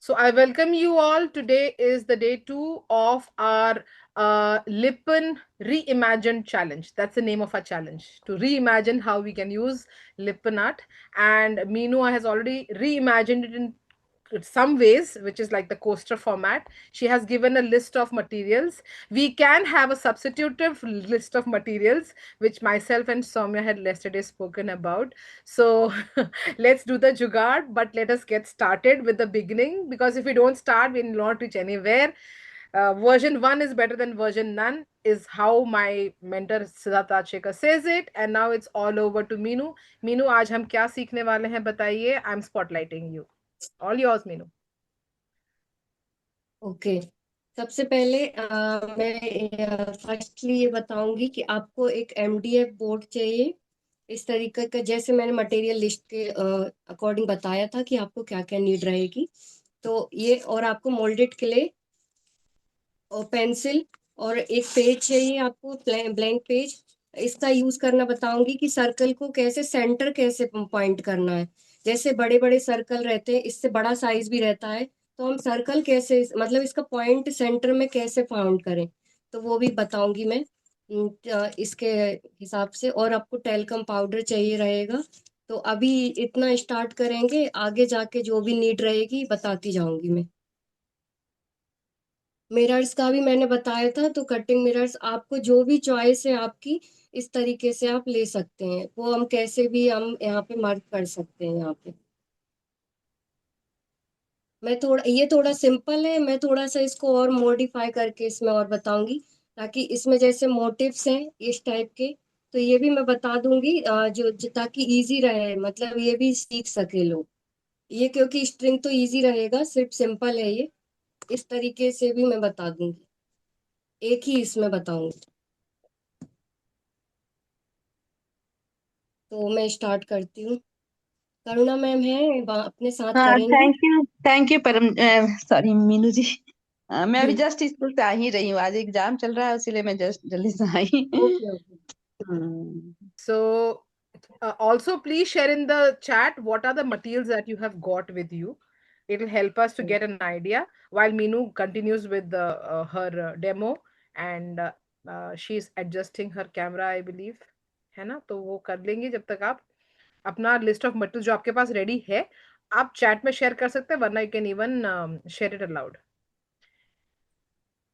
So I welcome you all. Today is the day 2 of our Lippen Reimagined Challenge. That's the name of our challenge, to reimagine how we can use Lippen art. And Meenu has already reimagined it in some ways, which is like the coaster format. She has given a list of materials. We can have a substitutive list of materials, which myself and Soumya had yesterday spoken about. So let's do the jugaad, but let us get started with the beginning, because if we don't start, we will not reach anywhere. Version 1 is better than version none, is how my mentor Siddharth Achekar says it. And now it's all over to Meenu. Meenu, आज हम क्या सीखने वाले हैं बताइए. I'm spotlighting you. All yours, Meenu. Okay. सबसे पहले मैं फर्स्टली ये बताऊंगी कि आपको एक एमडीएफ बोर्ड चाहिए। इस तरीके का, जैसे मैंने मटेरियल लिस्ट के अकॉर्डिंग बताया था कि आपको क्या क्या नीड रहेगी। तो ये, और आपको मोल्डेड क्ले और पेंसिल और एक पेज चाहिए आपको, ब्लैंक पेज। इसका यूज करना बताऊंगी कि सर्कल को कैसे सेंटर कैसे पॉइंट करना है। जैसे बड़े बड़े सर्कल रहते हैं, इससे बड़ा साइज भी रहता है, तो हम सर्कल कैसे, मतलब इसका पॉइंट सेंटर में कैसे फाउंड करें, तो वो भी बताऊंगी मैं। इसके हिसाब से, और आपको टेल्कम पाउडर चाहिए रहेगा। तो अभी इतना स्टार्ट करेंगे, आगे जाके जो भी नीड रहेगी बताती जाऊंगी मैं। मिरर्स का भी मैंने बताया था, तो कटिंग मिरर्स आपको जो भी चॉइस है आपकी, इस तरीके से आप ले सकते हैं। वो हम कैसे भी हम यहाँ पे मार्क कर सकते हैं यहाँ पे। ये थोड़ा सिंपल है, मैं थोड़ा सा इसको और मॉडिफाई करके इसमें और बताऊंगी, ताकि इसमें जैसे मोटिव्स हैं इस टाइप के, तो ये भी मैं बता दूंगी, ताकि इजी रहे, मतलब ये भी सीख सके लोग। ये क्योंकि स्ट्रिंग तो इजी रहेगा, सिर्फ सिंपल है ये, इस तरीके से भी मैं बता दूंगी, एक ही इसमें बताऊंगी। तो मैं स्टार्ट करती हूँ। करुणा मैम है, अपने साथ हाँ, करेंगी। थैंक यू परम, सॉरी मीनू जी। मैं अभी ओके जस्ट स्कूल से आ ही रही हूँ, आज एग्जाम चल रहा है, इसीलिए मैं जस्ट जल्दी से आई। Okay. Hmm. So, also please share in the chat what are the materials that you have got with you. It will help us to get an idea while Meenu continues with her demo, and she's adjusting her camera, I believe. है ना, तो वो कर लेंगे जब तक आप अपना लिस्ट ऑफ मटेरियल जो आपके पास रेडी है आप चैट में शेयर कर सकते हैं, वरना you can even share it allowed.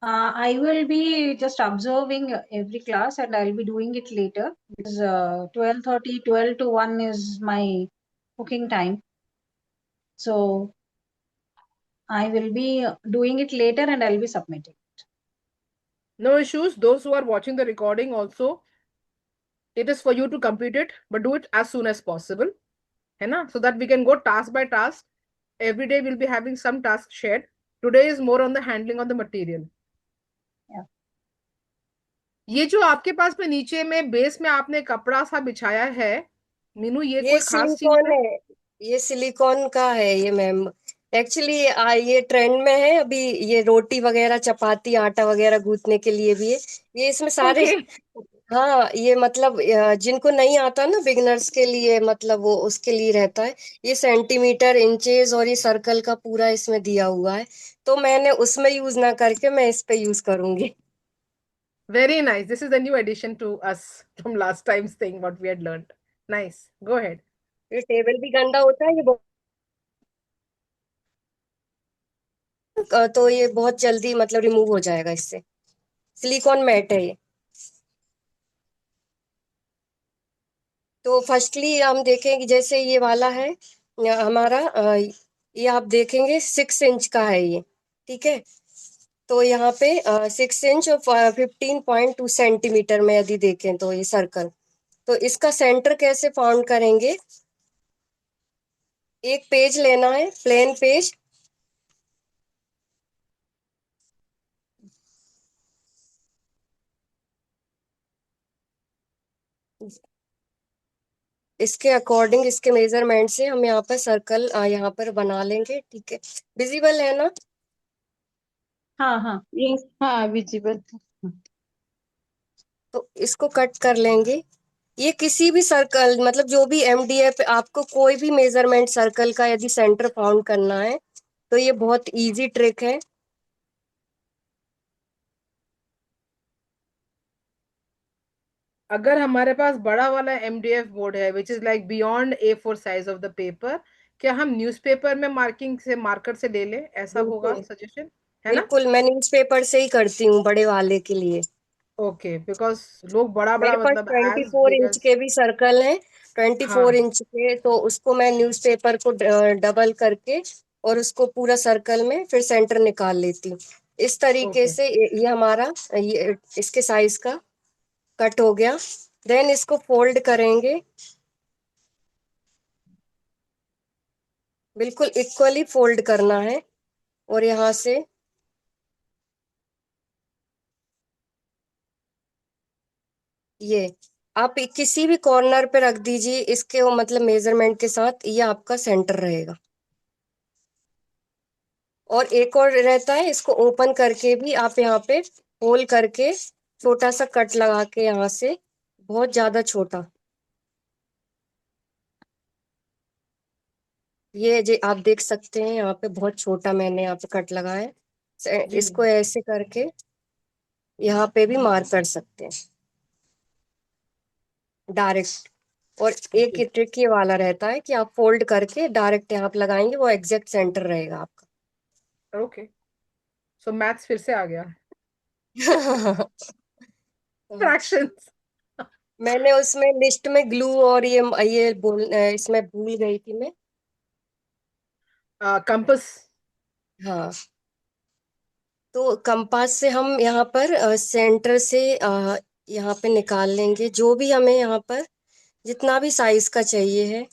I will be just observing every class and I'll be doing it later because 12:30, 12 to 1 is my cooking time. So I will be doing it later and I'll be submitting. No issues. Those who are watching the recording also, it is for you to complete it, but do it as soon as possible. है ना, so that we can go task by task. Every day we'll be having some task shared. Today is more on the handling of the material. Yeah. ये जो आपके पास में नीचे में base में आपने कपड़ा सा बिछाया है मीनू, ये ये कोई खास चीज सिलिकॉन है? है, ये सिलिकॉन का है ये मैम। एक्चुअली ये ट्रेंड में है अभी, ये रोटी वगैरह, चपाती, आटा वगैरह गूंथने के लिए भी है ये, इसमें सारे। ओके. हाँ, ये मतलब जिनको नहीं आता ना, बिगनर्स के लिए, मतलब वो उसके लिए रहता है। ये सेंटीमीटर, इंचेस और ये सर्कल का पूरा इसमें दिया हुआ है, तो मैंने उसमें यूज ना करके मैं इस पे यूज करूंगी। Very nice. This is a new addition to us from last time's thing what we had learned. Nice, go ahead. ये टेबल भी गंदा होता है, तो ये बहुत जल्दी मतलब रिमूव हो जाएगा इससे। सिलिकॉन मैट है ये। तो फर्स्टली हम देखेंगे, जैसे ये वाला है हमारा, ये आप देखेंगे 6 इंच का है ये, ठीक है। तो यहाँ पे 6 इंच और 15.2 सेंटीमीटर में यदि देखें तो ये सर्कल, तो इसका सेंटर कैसे फाउंड करेंगे। एक पेज लेना है, प्लेन पेज। इसके अकॉर्डिंग, इसके मेजरमेंट से हम यहाँ पर सर्कल यहाँ पर बना लेंगे, ठीक है। विजिबल है ना? हाँ हाँ यस, हाँ विजिबल। तो इसको कट कर लेंगे। ये किसी भी सर्कल, मतलब जो भी एमडीएफ, आपको कोई भी मेजरमेंट सर्कल का यदि सेंटर फाउंड करना है, तो तो ये बहुत इजी ट्रिक है। अगर हमारे पास बड़ा वाला MDF बोर्ड है which is like beyond A4 size of the paper, क्या हम न्यूज़पेपर में मार्किंग से मार्कर से ले लें? ऐसा होगा बिल्कुल सजेशन, है ना? बिल्कुल, मैं न्यूज़पेपर से ही करती हूँ बड़े वाले के लिए। ओके, बिकॉज लोग बड़ा बड़ा मेरे पास मतलब twenty edge four big inch edge. के भी सर्कल हैं, 24 हाँ। इंच के, तो उसको मैं न्यूज़पेपर को डबल करके और उसको पूरा सर्कल में फिर सेंटर निकाल लेती हूँ। इस तरीके ओके। से ये हमारा ये इसके साइज का कट हो गया। देन इसको फोल्ड करेंगे, बिल्कुल इक्वली फोल्ड करना है। और यहाँ से ये आप किसी भी कॉर्नर पे रख दीजिए इसके, वो मतलब मेजरमेंट के साथ ये आपका सेंटर रहेगा। और एक और रहता है, इसको ओपन करके भी आप यहाँ पे होल करके छोटा सा कट लगा के, यहाँ से बहुत ज्यादा छोटा, ये जो आप देख सकते हैं यहाँ पे बहुत छोटा मैंने यहाँ पे कट लगाया है। जी। इसको ऐसे करके यहाँ पे भी मार्क कर सकते हैं डायरेक्ट। और एक जी। ट्रिक ये वाला रहता है कि आप फोल्ड करके डायरेक्ट यहाँ पे लगाएंगे, वो एग्जैक्ट सेंटर रहेगा आपका। ओके, सो मैथ्स फिर से आ गया। फ्रैक्शंस। मैंने उसमें लिस्ट में ग्लू और ये इसमें भूल गई थी मैं। कंपस। हाँ, तो कंपास से हम यहाँ पर सेंटर से यहाँ पे निकाल लेंगे जो भी हमें यहाँ पर जितना भी साइज का चाहिए है।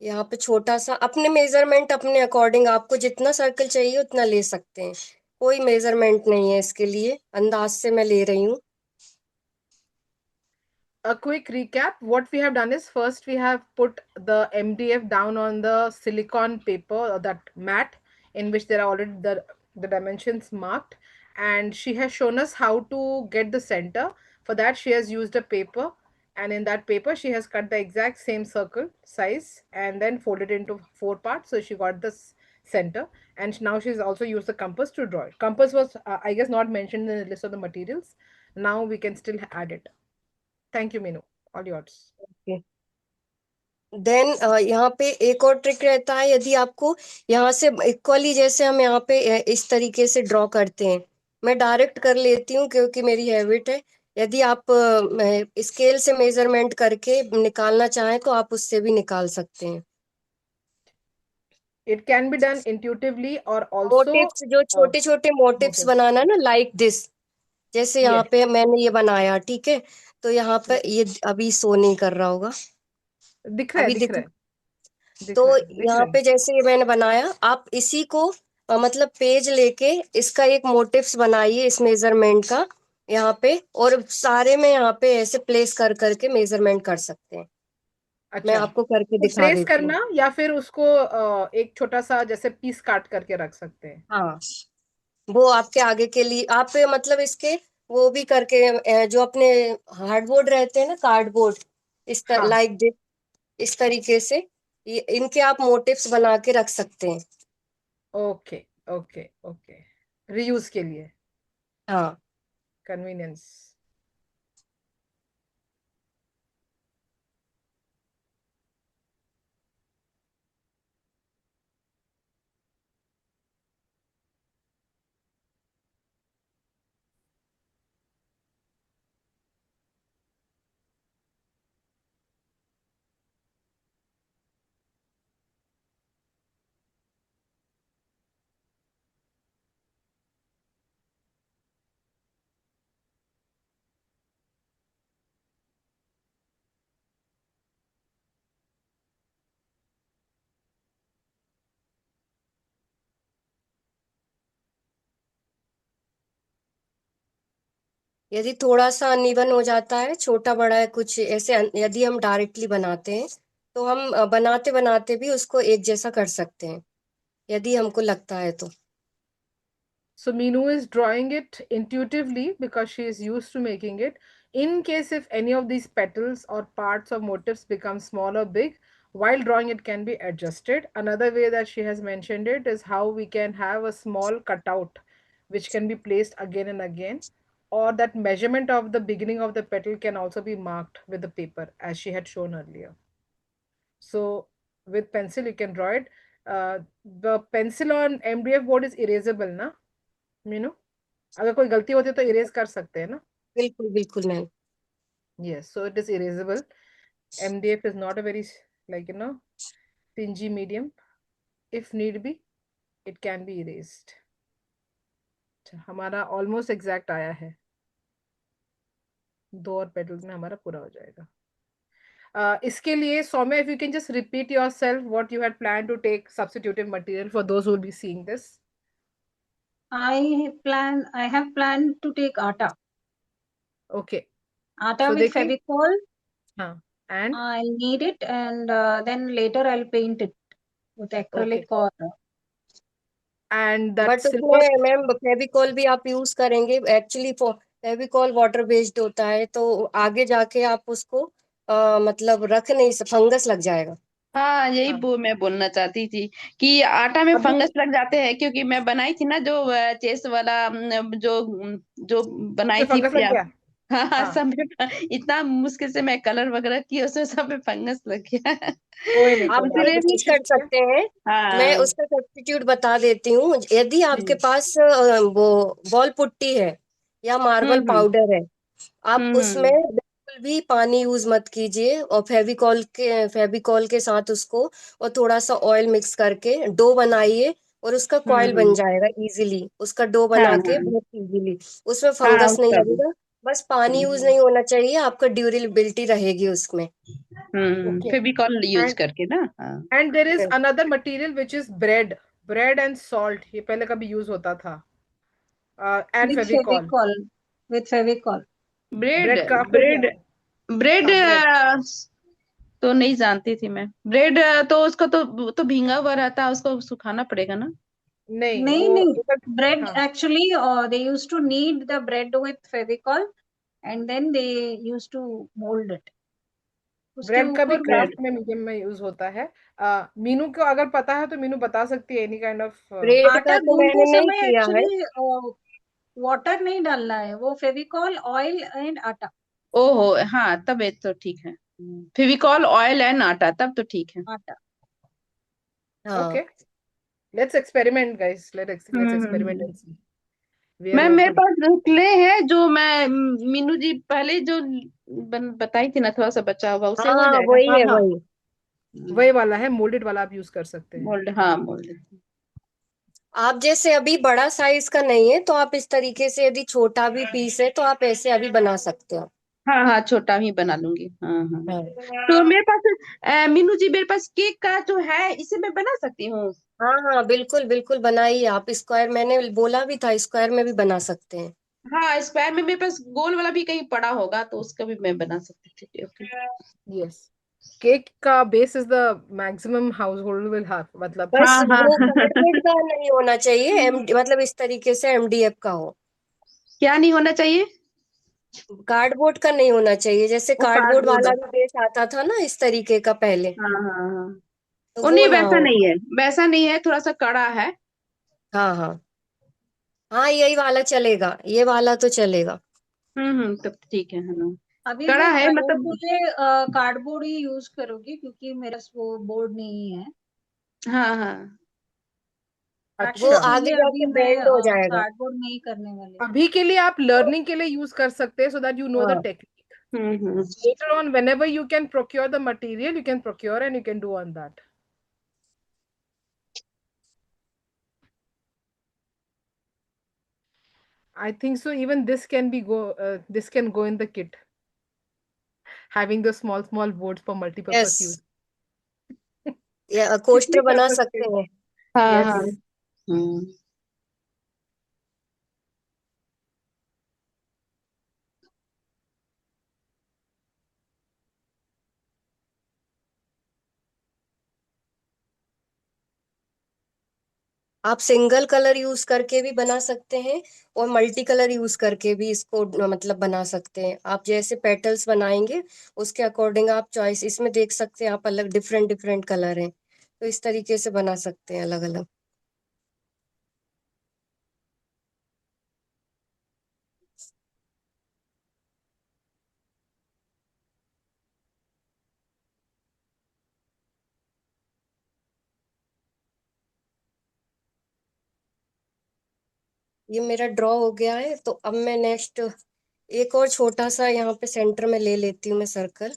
यहाँ पे छोटा सा अपने मेजरमेंट अपने अकॉर्डिंग, आपको जितना सर्कल चाहिए उतना ले सकते हैं, कोई मेजरमेंट नहीं है इसके लिए, अंदाज से मैं ले रही हूँ। A quick recap: what we have done is, first we have put the MDF down on the silicon paper, or that mat, in which there are already the dimensions marked, and she has shown us how to get the center. For that, she has used a paper, and in that paper she has cut the exact same circle size and then folded into 4 parts, so she got the center. And now she's also used the compass to draw it. Compass was I guess not mentioned in the list of the materials. Now we can still add it. Thank you, Minu. All yours. Then यहाँ पे एक और trick रहता है, यदि आपको यहाँ से इक्वली, जैसे हम यहाँ पे इस तरीके से ड्रॉ करते हैं, मैं डायरेक्ट कर लेती हूँ क्योंकि मेरी हैबिट है। यदि आप स्केल से मेजरमेंट करके निकालना चाहें तो आप उससे भी निकाल सकते हैं। It can be done intuitively or also motives, जो uh, छोटे छोटे मोटिव्स motives. बनाना ना, लाइक दिस, जैसे यहाँ Yes. पे मैंने ये बनाया, ठीक है, तो यहाँ पे Yes. ये अभी शो नहीं कर रहा होगा, दिख रहा है, अभी दिख दिख। रहा है, तो दिख रहा है, दिख यहाँ रहा है. पे जैसे ये मैंने बनाया, आप इसी को मतलब पेज लेके इसका एक मोटिव्स बनाइए इस मेजरमेंट का यहाँ पे, और सारे में यहाँ पे ऐसे प्लेस कर करके मेजरमेंट कर सकते हैं। मैं अच्छा, आपको करके तो दिखा प्लेस देती हूँ। करना या फिर उसको एक छोटा सा जैसे पीस काट करके रख सकते हैं. हाँ, वो आपके आगे के लिए आप मतलब इसके वो भी करके जो अपने हार्डबोर्ड रहते हैं ना, कार्डबोर्ड, हाँ. लाइक दिस, इस तरीके से इनके आप मोटिव्स बना के रख सकते हैं। Okay, okay, okay. रीयूज के लिए, हाँ, कन्वीनियंस. यदि थोड़ा सा अनइवन हो जाता है, छोटा बड़ा है कुछ ऐसे, यदि हम डायरेक्टली बनाते हैं तो हम बनाते बनाते भी उसको एक जैसा कर सकते हैं, यदि हमको लगता है तो। So Minu is drawing it intuitively because she is used to making it. In case if any of these petals or parts or motifs become small or big, while drawing it can be adjusted. Another way that she has mentioned it is how we can have a small cutout which can be placed again and again, or that measurement of the beginning of the petal can also be marked with the paper as she had shown earlier. So with pencil you can draw it. The pencil on MDF board is erasable ना मीनू? अगर कोई गलती होती है तो erase कर सकते हैं ना? बिल्कुल बिल्कुल ma'am. Yes, so it is erasable. MDF is not a very like stingy medium. If need be, it can be erased. अच्छा, हमारा ऑलमोस्ट एग्जैक्ट आया है, 2 और पेटल्स में हमारा पूरा हो जाएगा। इसके लिए Saumya, if you can just repeat yourself what you had planned to take substitutive material for those who will be seeing this. I have planned to take atta. Okay. Atta So with देखिए, Fevicol. हाँ, and I'll knead it, and then later I'll paint it with acrylic okay, or and that but silver. उसमें ma'am Fevicol भी आप use करेंगे, actually Fevicol water based होता है, तो आगे जाके आप उसको मतलब रख नहीं, फंगस लग जाएगा। हाँ, यही हाँ, मैं बोलना चाहती थी कि आटा में अभी फंगस लग जाते हैं, क्योंकि मैं बनाई थी ना जो चेस वाला जो बनाई उसमें थी फंगस लग गया। हाँ हाँ, हाँ, सब में इतना मुश्किल से मैं कलर वगैरह की, उसमें सब में फंगस लग गया। कोई नहीं, आप कोई नहीं, आप ये अभी चीज कोशिश कर कीजिए। सकते हैं, मैं हाँ। उसका सब्स्टिट्यूट बता देती हूँ। यदि आपके जी। पास वो बॉल पुट्टी है या मार्बल हम्म पाउडर है, आप उसमें हम्म बिल्कुल भी पानी यूज मत कीजिए, और फेविकॉल के साथ उसको और थोड़ा सा ऑयल मिक्स करके डो बनाइए, और उसका कॉइल बन हम्म। जाएगा इजीली। उसका डो हाँ बना के हाँ बहुत इजीली, उसमें हाँ, फंगस नहीं उसका भी। लगेगा। बस पानी यूज नहीं होना चाहिए, आपका ड्यूरेबिलिटी रहेगी उसमें। Okay. फेविकॉल यूज And करके ना, हाँ। and there is another material which is bread and salt. ये पहले कभी यूज होता था, and with Fevicol. Fevicol. With Fevicol. Bread bread का आपको ब्रेड ब्रेड हाँ, ब्रेड। तो नहीं जानती थी मैं। ब्रेड तो उसको तो भींगा हुआ रहता है, उसको सुखाना पड़ेगा ना। नहीं, नहीं वो नहीं, bread हाँ, actually they used to knead the bread with Fevicol, and then they used to mold it. उसके ब्रेड का भी ऊपर वो ब्रेड क्राफ्ट में मीडियम में यूज होता है। मीनू को अगर पता है तो मीनू बता सकती है एनी काइंड ऑफ। ब्रेड का आटा तो मैंने गूंदते नहीं समय किया है। एक्चुअली वाटर नहीं डालना है, वो फेविकॉल, ऑयल एंड आटा। ओहो, हाँ, तब ये तो ठीक है। फेविकॉल, ऑयल एंड आटा, तब तो ठीक है। आटा। ओके, हाँ let's experiment guys, let's experiment hmm. And see where ma'am, we मेरे टू। पास क्ले है जो मैं मीनू जी पहले जो बताई थी ना, थोड़ा सा बचा हुआ, उससे हाँ हो हाँ, जाएगा। वही हाँ है हाँ, वही। वही वाला है, मोल्डेड वाला आप यूज कर सकते हैं। मोल्ड, हाँ, मोल्ड। आप जैसे अभी बड़ा साइज का नहीं है, तो आप इस तरीके से, यदि छोटा भी पीस है तो आप ऐसे अभी बना सकते हो। हाँ हाँ, छोटा ही बना लूंगी, हाँ हाँ। हाँ तो मेरे पास मीनू जी, मेरे पास केक का जो है, इसे मैं बना सकती हूँ। हाँ हाँ, बिल्कुल बिल्कुल बनाइए। आप स्क्वायर, मैंने बोला भी था, स्क्वायर में भी बना सकते हैं। हाँ, स्क्वायर में मेरे पास गोल वाला भी कहीं पड़ा होगा, तो उसका भी मैं बना सकती थी। ओके। यस, केक का base is the maximum house hold will have, मतलब बस हाँ हाँ। वो कार्डबोर्ड का नहीं होना चाहिए, मतलब इस तरीके से एमडीएफ का हो। क्या नहीं होना चाहिए? कार्डबोर्ड का नहीं होना चाहिए, जैसे वो कार्डबोर्ड कार्डबोर्ड। वाला भी बेस आता था ना इस तरीके का पहले, हाँ हाँ हाँ। तो ओ वो नहीं, ना वैसा हो। नहीं है, वैसा नहीं है, थोड़ा सा कड़ा है। हाँ हाँ हाँ, यही वाला चलेगा, ये वाला तो चलेगा। तब तो ठीक है ना। अभी कड़ा मैं है ड्राइंग के मतलब। लिए कार्डबोर्ड ही यूज करूंगी, क्योंकि मेरा वो बोर्ड नहीं है। हाँ हाँ। वो अच्छा, आगे इसीलिए अभी जाके मैं बेंड हो जाएगा। कार्डबोर्ड नहीं करने वाली हूँ। अभी के लिए आप लर्निंग के लिए यूज कर सकते हैं, so that you know the हाँ technique. Hmm. Later on, whenever you can procure the material, you can procure and you can do on that. I think so. Even this can go in the kit, having the small boards for yes, multi-purpose use. या कितनी coaster बना purpose के? सकते हैं। हाँ हाँ। Yes. हम्म। आप single colour use करके भी बना सकते हैं और मल्टी कलर यूज करके भी इसको मतलब बना सकते हैं। आप जैसे पेटल्स बनाएंगे उसके अकॉर्डिंग आप चॉइस इसमें देख सकते हैं, आप अलग डिफरेंट डिफरेंट कलर हैं, तो इस तरीके से बना सकते हैं अलग अलग। ये मेरा ड्रॉ हो गया है, तो अब मैं नेक्स्ट एक और छोटा सा यहाँ पे सेंटर में ले लेती हूँ मैं सर्कल।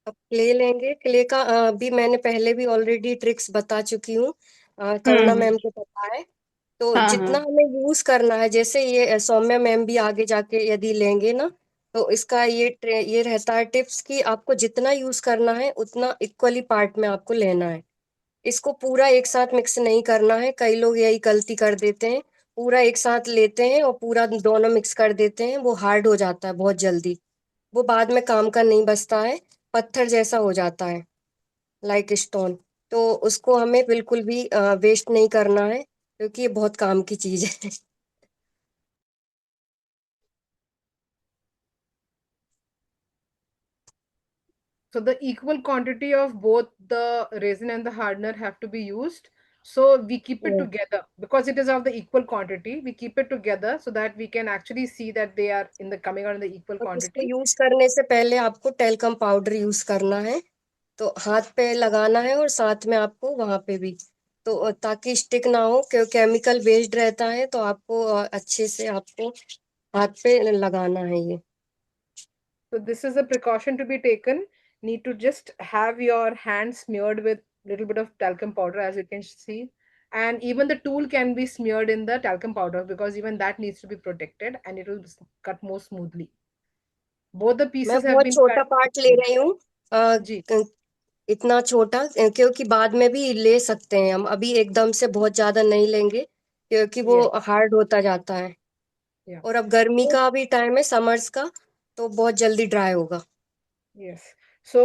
अब क्ले लेंगे। क्ले का भी मैंने पहले भी ऑलरेडी ट्रिक्स बता चुकी हूँ, करुणा हम्म। मैम को पता है। तो हाँ जितना हाँ। हमें यूज करना है, जैसे ये सौम्या मैम भी आगे जाके यदि लेंगे ना, तो इसका ये रहता है टिप्स कि आपको जितना यूज करना है उतना इक्वली पार्ट में आपको लेना है। इसको पूरा एक साथ मिक्स नहीं करना है, कई लोग यही गलती कर देते हैं, पूरा एक साथ लेते हैं और पूरा दोनों मिक्स कर देते हैं, वो हार्ड हो जाता है बहुत जल्दी, वो बाद में काम का नहीं बचता है, पत्थर जैसा हो जाता है, लाइक स्टोन। तो उसको हमें बिल्कुल भी वेस्ट नहीं करना है, क्योंकि ये बहुत काम की चीज है। So the equal quantity of both the resin and the hardener have to be used. So we keep it together because it is of the equal quantity. We keep it together so that we can actually see that they are in the coming out in the equal और इसको quantity. Use करने से पहले आपको talcum powder use करना है, तो हाथ पे लगाना है और साथ में आपको वहां पे भी, तो ताकि स्टिक ना हो, क्योंकि केमिकल बेस्ड रहता है, तो आपको अच्छे से आपको हाथ पे लगाना है ये। So this is a precaution to be taken. Need to just have your hands smeared with little bit of talcum powder, as you can see. And even the tool can be smeared in the talcum powder because even that needs to be protected and it will cut more smoothly. Both the मैं pieces have बहुत been cut. छोटा part ले रही हूँ, अ, जी, क- इतना छोटा, क्योंकि बाद में भी ले सकते हैं हम, अभी एकदम से बहुत ज्यादा नहीं लेंगे क्योंकि वो yes, हार्ड होता जाता है। yeah. और अब गर्मी का भी टाइम है, समर्स का, तो बहुत जल्दी ड्राई होगा। Yes. So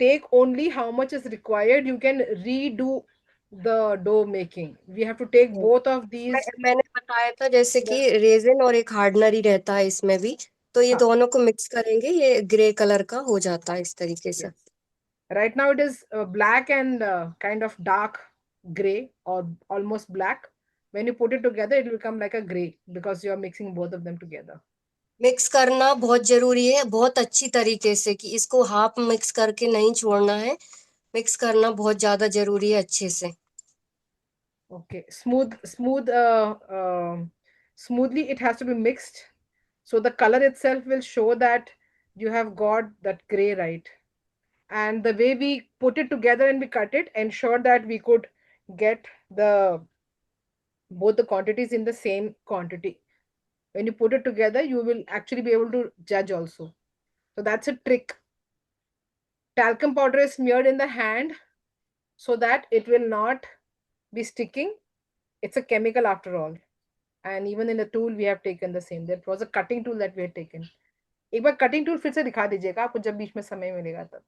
take only how much is required. You can redo the dough making. We have to take both of these. मैंने बताया था जैसे Yeah. कि रेजिन और एक हार्डनर ही रहता है इसमें भी, तो ये Huh. दोनों को मिक्स करेंगे, ये ग्रे कलर का हो जाता है इस तरीके से। Yes. Right now it is black and kind of dark gray or almost black. When you put it together, it will become like a gray because you are mixing both of them together. Mix करना बहुत जरूरी है, बहुत अच्छी तरीके से, कि इसको हाफ मिक्स करके नहीं छोड़ना है, मिक्स करना बहुत ज्यादा जरूरी है अच्छे से। Okay. Smoothly it has to be mixed. So the color itself will show that you have got that gray right. And the way we put it together and we cut it ensure that we could get the both the quantities in the same quantity. When you put it together you will actually be able to judge also. So that's a trick. Talcum powder is smeared in the hand so that it will not be sticking. It's a chemical after all. And even in the tool we have taken the same. That was a cutting tool that we had taken. एक बार cutting tool फिर से दिखा दीजिएगा आपको जब बीच में समय मिलेगा तब।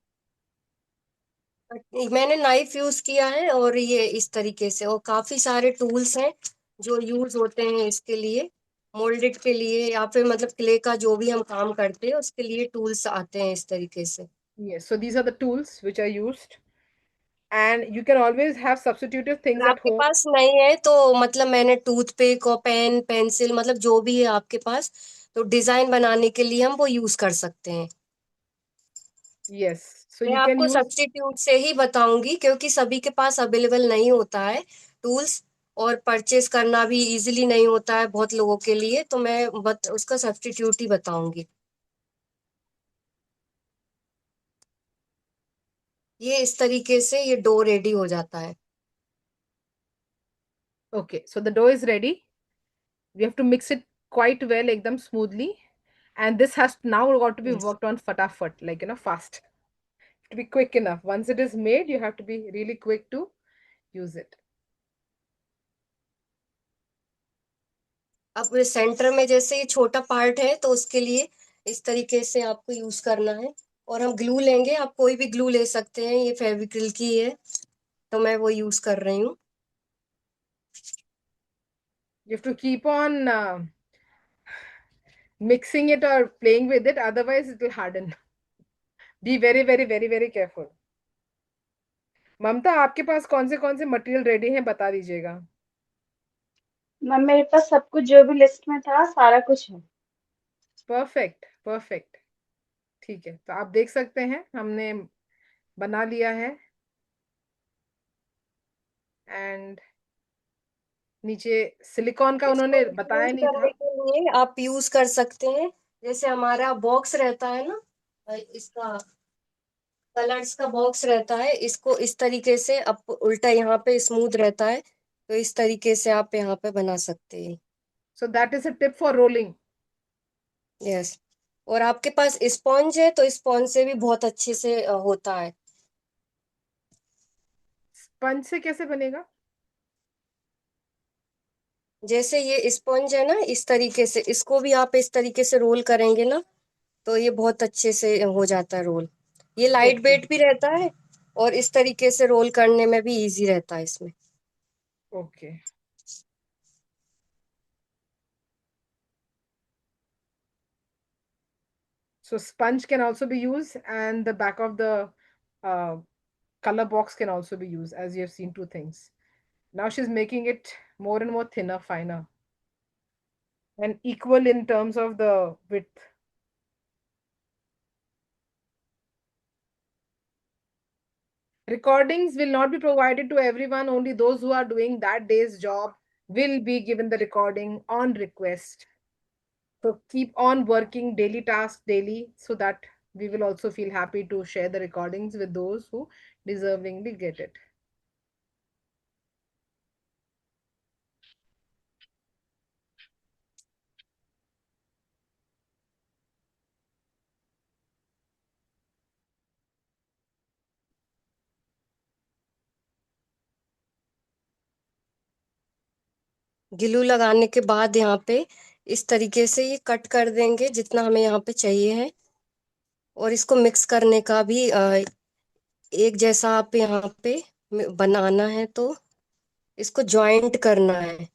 मैंने नाइफ यूज किया है, और ये इस तरीके से, और काफी सारे टूल्स हैं जो यूज होते हैं इसके लिए, मोल्डेड के लिए या फिर मतलब क्ले का जो भी हम काम करते हैं उसके लिए टूल्स आते हैं इस तरीके से। Yes, so these are the tools which are used and you can always have substitutive things अगर at आपके home. पास नहीं है तो मतलब मैंने टूथपिक और पेन पेंसिल, मतलब जो भी है आपके पास, तो डिजाइन बनाने के लिए हम वो यूज कर सकते हैं। Yes, so मैं you can आपको use. सब्स्टिट्यूट से ही बताऊंगी, क्योंकि सभी के पास अवेलेबल नहीं होता है टूल्स, और परचेस करना भी इजीली नहीं होता है बहुत लोगों के लिए, तो मैं उसका सब्स्टिट्यूट ही बताऊंगी। ये इस तरीके से ये डो रेडी हो जाता है। Okay, so the dough is ready. We have to mix it quite well, ekdam smoothly. And this has now got to be Yes. worked on fatafat, like, fast. To be quick enough. Once it is made, you have to be really quick to use it. अब centre में जैसे ये छोटा part है तो उसके लिए इस तरीके से आपको यूज करना है। और हम ग्लू लेंगे, आप कोई भी ग्लू ले सकते हैं, ये फेविक्रिल की है तो मैं वो यूज कर रही हूँ। You have to keep on mixing it or playing with it, otherwise it will harden. Be very, very, very, very careful. ममता, आपके पास कौन से मटेरियल रेडी हैं, बता दीजिएगा। मैम मेरे पास सब कुछ जो भी लिस्ट में था सारा कुछ है। Perfect, perfect. ठीक है, तो आप देख सकते हैं हमने बना लिया है। एंड नीचे सिलिकॉन का इसको उन्होंने बताया डिफरेंट नहीं करने था। के लिए आप यूज कर सकते हैं, जैसे हमारा बॉक्स रहता है ना, इसका कलर्स का बॉक्स रहता है, इसको इस तरीके से आप उल्टा यहाँ पे स्मूथ रहता है तो इस तरीके से आप यहाँ पे बना सकते हैं। So that is a tip for rolling. Yes. और आपके पास स्पॉन्ज है तो स्पॉन्ज से भी बहुत अच्छे से होता है। स्पंज से कैसे बनेगा? जैसे ये स्पॉन्ज है ना, इस तरीके से इसको भी आप इस तरीके से रोल करेंगे ना तो ये बहुत अच्छे से हो जाता है रोल। ये लाइट ओके, वेट भी रहता है और इस तरीके से रोल करने में भी इजी रहता है इसमें। Okay. So sponge can also be used, and the back of the uh, color box can also be used, as you have seen two things. Now she's making it more and more thinner, finer, and equal in terms of the width. Recordings will not be provided to everyone. Only those who are doing that day's job will be given the recording on request. So keep on working daily tasks daily, so that we will also feel happy to share the recordings with those who deservingly get it. Glue लगाने के बाद यहाँ पे इस तरीके से ये cut कर देंगे जितना हमें यहाँ पे चाहिए है। और इसको मिक्स करने का भी एक जैसा आप यहाँ पे बनाना है तो इसको ज्वाइंट करना है।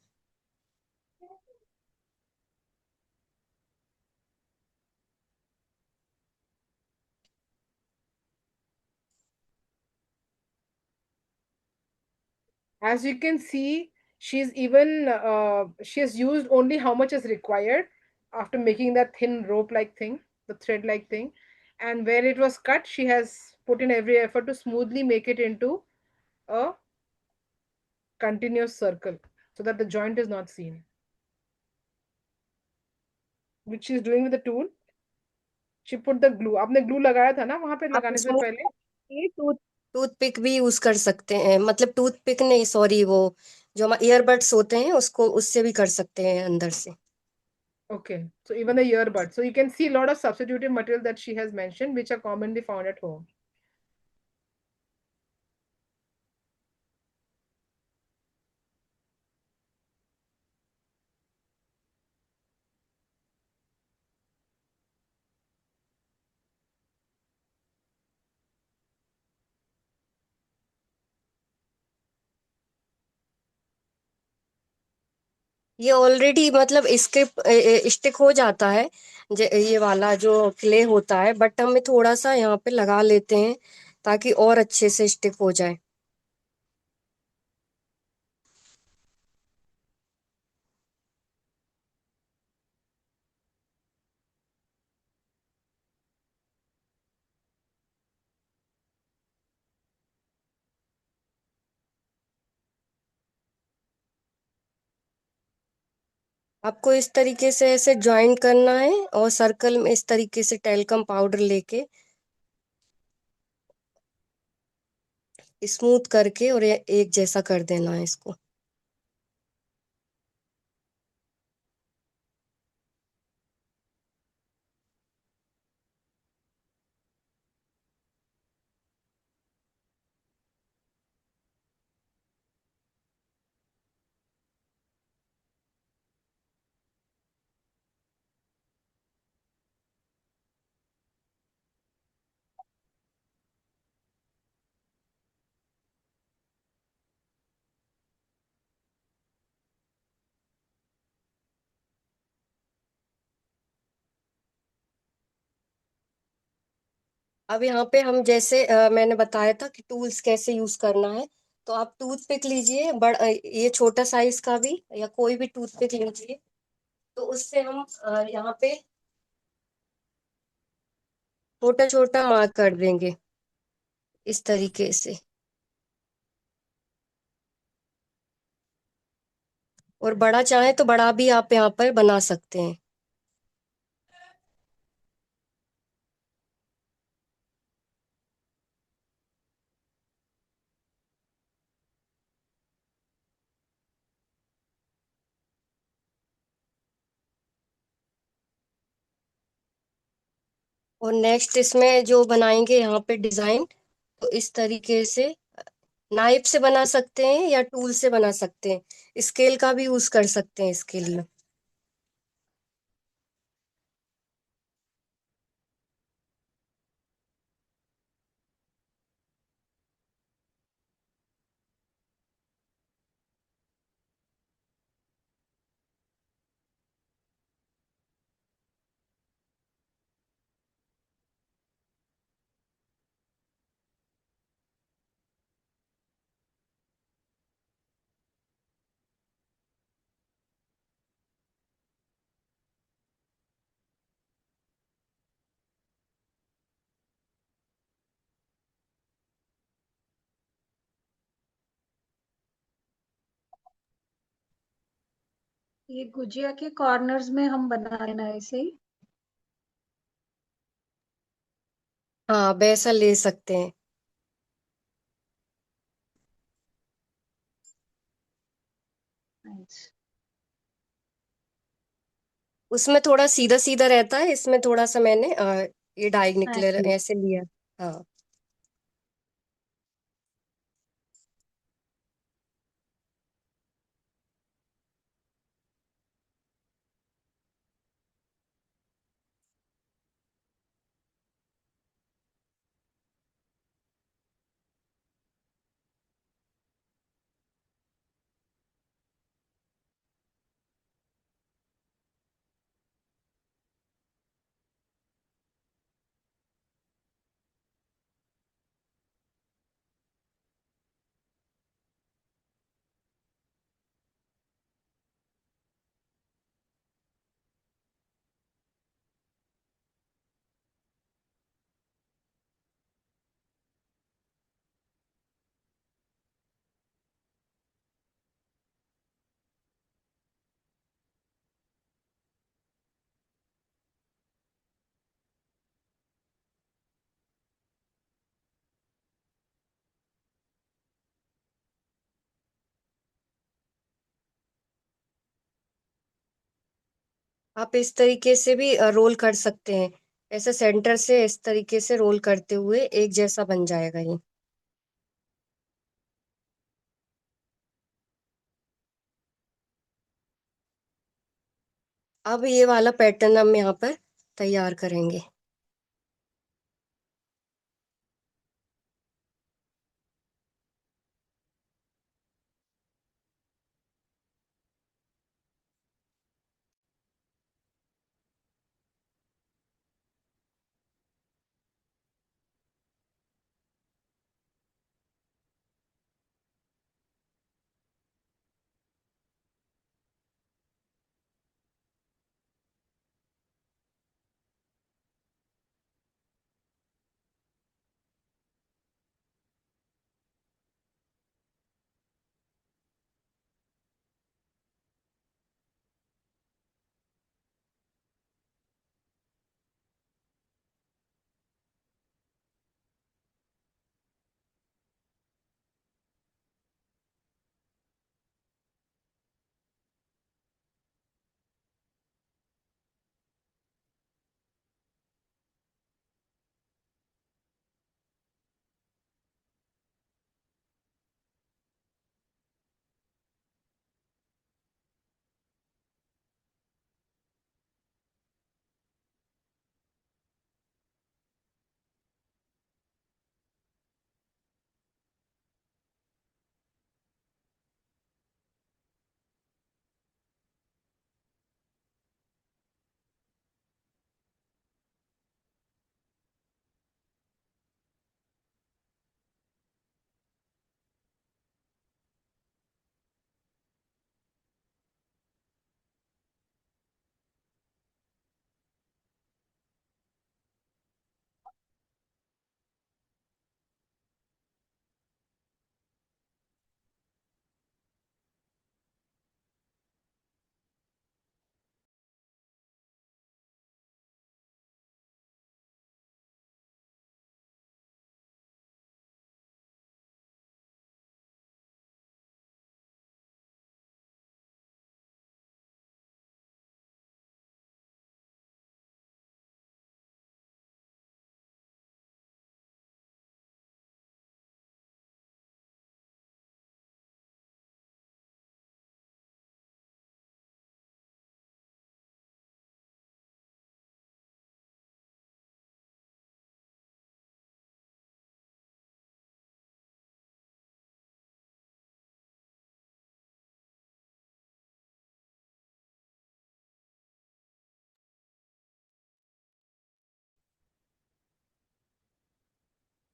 As you can see, she has used only how much is required after making that thin rope like thing, the thread like thing. And where it was cut, she has put in every effort to smoothly make it into a continuous circle so that the joint is not seen, which she is doing with the tool. She put the glue, आपने glue लगाया था ना वहां पे आप लगाने से इसमें पहले? टूथ पिक भी यूज कर सकते हैं, मतलब टूथ पिक नहीं, सॉरी, वो जो हमारे ईयरबड्स होते हैं उसको उससे भी कर सकते हैं अंदर से। Okay, so even the earbud. So you can see a lot of substitutive material that she has mentioned, which are commonly found at home. ये ऑलरेडी मतलब इसके स्टिक हो जाता है, ये वाला जो क्ले होता है, बट हमें थोड़ा सा यहाँ पे लगा लेते हैं ताकि और अच्छे से स्टिक हो जाए। आपको इस तरीके से ऐसे ज्वाइन करना है और सर्कल में इस तरीके से टेल्कम पाउडर लेके स्मूथ करके और एक जैसा कर देना है इसको। अब यहाँ पे हम जैसे मैंने बताया था कि टूल्स कैसे यूज करना है। तो आप टूथपिक लीजिए, ये छोटा साइज का भी या कोई भी टूथपिक लीजिए। तो उससे हम यहाँ पे छोटा छोटा मार्क कर देंगे इस तरीके से। और बड़ा चाहे तो बड़ा भी आप यहाँ पर बना सकते हैं। और नेक्स्ट इसमें जो बनाएंगे यहाँ पे डिजाइन, तो इस तरीके से नाइफ से बना सकते हैं या टूल से बना सकते हैं, स्केल का भी यूज कर सकते हैं इसके लिए। ये गुजिया के कॉर्नर्स में हम बना लेना ऐसे ही। हाँ, वैसा ले सकते हैं। Nice. उसमें थोड़ा सीधा सीधा रहता है, इसमें थोड़ा सा मैंने ये डाई निकले Actually, ऐसे लिया। हाँ। आप इस तरीके से भी रोल कर सकते हैं। ऐसे सेंटर से इस तरीके से रोल करते हुए एक जैसा बन जाएगा ये। अब ये वाला पैटर्न हम यहाँ पर तैयार करेंगे।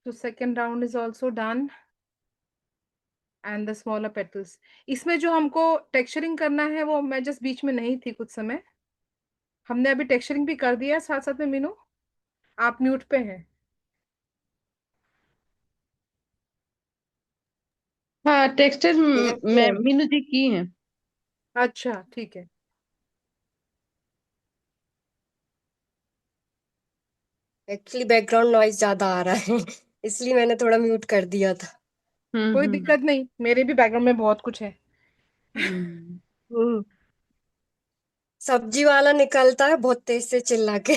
So second round is also done. And the smaller petals. इसमें जो हमको टेक्सचरिंग करना है वो मैं जस्ट बीच में नहीं थी कुछ समय, हमने अभी टेक्सचरिंग भी कर दिया साथ साथ में। मीनू आप म्यूट पे हैं। हाँ, टेक्सचर शेयर मैं किया। मीनू जी की है। अच्छा ठीक है। एक्चुअली बैकग्राउंड नॉइज ज्यादा आ रहा है इसलिए मैंने थोड़ा म्यूट कर दिया था। कोई हम्म। दिक्कत नहीं, मेरे भी बैकग्राउंड में बहुत कुछ है। हम्म। हम्म। सब्जी वाला निकलता है बहुत तेज से चिल्ला के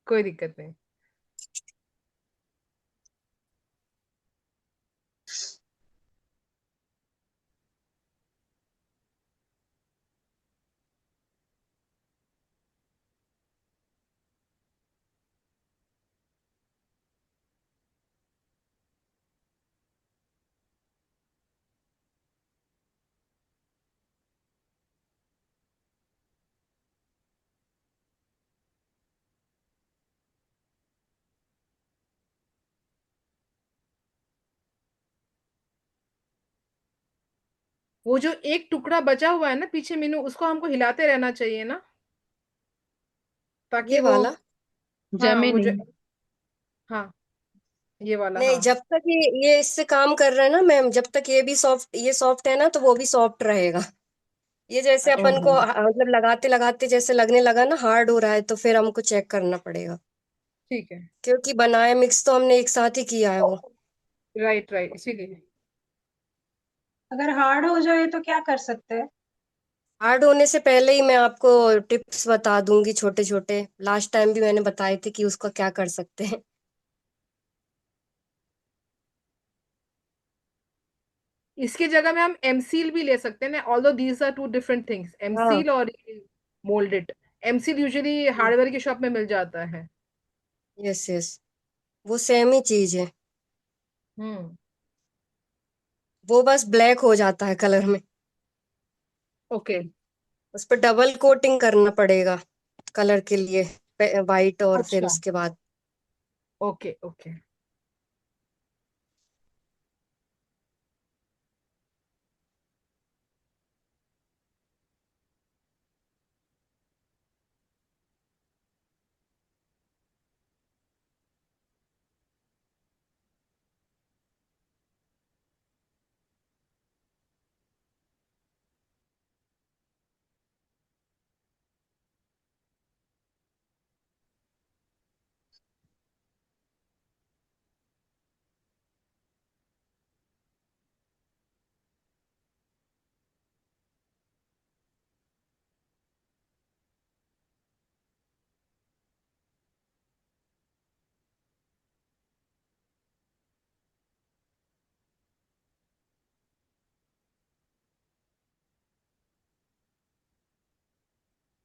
कोई दिक्कत नहीं। वो जो एक टुकड़ा बचा हुआ है ना पीछे मीनू, उसको हमको हिलाते रहना चाहिए ना, ताकि ये वो, वाला। हाँ जमे वो जो, नहीं। हाँ ये वाला, नहीं, हाँ। जब तक ये इससे काम कर रहा है ना मैम, जब तक ये भी सॉफ्ट, ये सॉफ्ट है ना तो वो भी सॉफ्ट रहेगा। ये जैसे अच्छा अपन को ओहो। मतलब लगाते लगाते जैसे लगने लगा ना हार्ड हो रहा है, तो फिर हमको चेक करना पड़ेगा, ठीक है। क्योंकि बनाया मिक्स तो हमने एक साथ ही किया है वो। राइट राइट, इसीलिए। अगर हार्ड हो जाए तो क्या कर सकते हैं? हार्ड होने से पहले ही मैं आपको टिप्स बता दूंगी छोटे छोटे, लास्ट टाइम भी मैंने बताए थे कि उसका क्या कर सकते हैं। इसकी जगह में हम एमसील भी ले सकते हैं ना, although these are two different things, हाँ। एमसील और मोल्डेड। एमसील यूजुअली हार्डवेयर की शॉप में मिल जाता है। यस यस, वो सेम ही चीज है। हम्म। वो बस ब्लैक हो जाता है कलर में, ओके। उस पर डबल कोटिंग करना पड़ेगा कलर के लिए, वाइट और फिर अच्छा। उसके बाद। Okay okay.